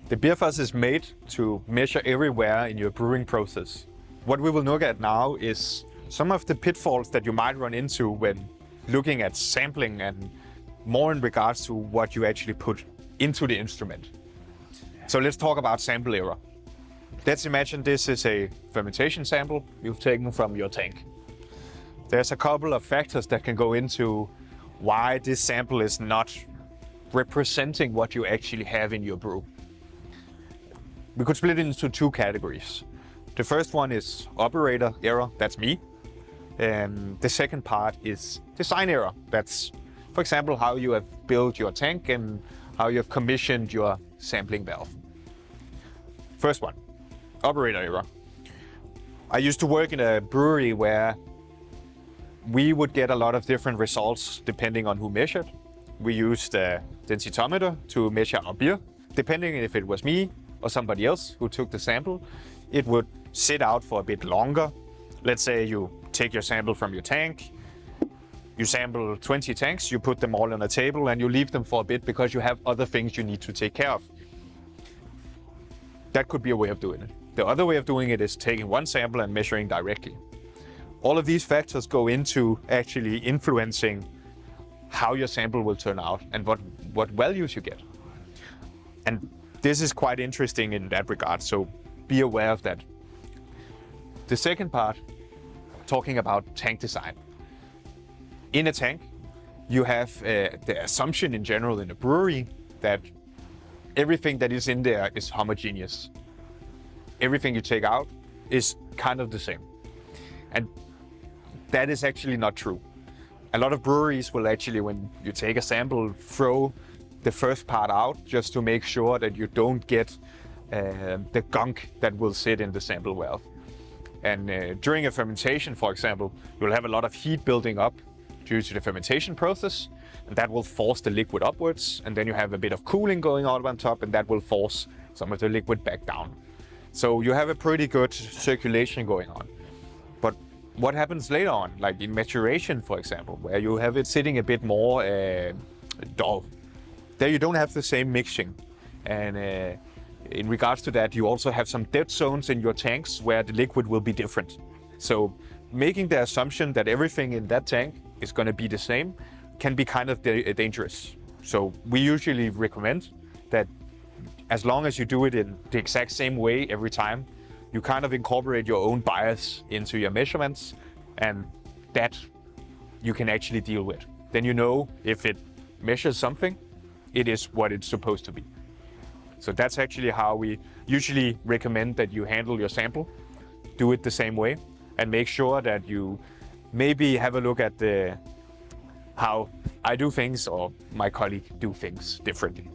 The beer fuzz is made to measure everywhere in your brewing process. What we will look at now is some of the pitfalls that you might run into when looking at sampling, and more in regards to what you actually put into the instrument. So let's talk about sample error. Let's imagine this is a fermentation sample you've taken from your tank. There's a couple of factors that can go into why this sample is not representing what you actually have in your brew. We could split it into two categories. The first one is operator error, that's me. And the second part is design error. That's, for example, how you have built your tank and how you have commissioned your sampling valve. First one, operator error. I used to work in a brewery where we would get a lot of different results depending on who measured. We used a densitometer to measure our beer. Depending if it was me or somebody else who took the sample, it would sit out for a bit longer. Let's say you take your sample from your tank, you sample 20 tanks, you put them all on a table and you leave them for a bit because you have other things you need to take care of. That could be a way of doing it. The other way of doing it is taking one sample and measuring directly. All of these factors go into actually influencing how your sample will turn out and what values you get. And this is quite interesting in that regard, so be aware of that. The second part, talking about tank design. In a tank, you have the assumption in general in a brewery that everything that is in there is homogeneous. Everything you take out is kind of the same. And that is actually not true. A lot of breweries will actually, when you take a sample, throw the first part out just to make sure that you don't get the gunk that will sit in the sample valve. And during a fermentation, for example, you'll have a lot of heat building up due to the fermentation process, and that will force the liquid upwards, and then you have a bit of cooling going on top, and that will force some of the liquid back down. So you have a pretty good circulation going on. But what happens later on, like in maturation, for example, where you have it sitting a bit more dull? There you don't have the same mixing. And in regards to that, you also have some dead zones in your tanks where the liquid will be different. So making the assumption that everything in that tank is going to be the same can be kind of dangerous. So we usually recommend that as long as you do it in the exact same way every time, you kind of incorporate your own bias into your measurements, and that you can actually deal with. Then you know if it measures something, it is what it's supposed to be. So that's actually how we usually recommend that you handle your sample. Do it the same way and make sure that you maybe have a look at how I do things or my colleague do things differently.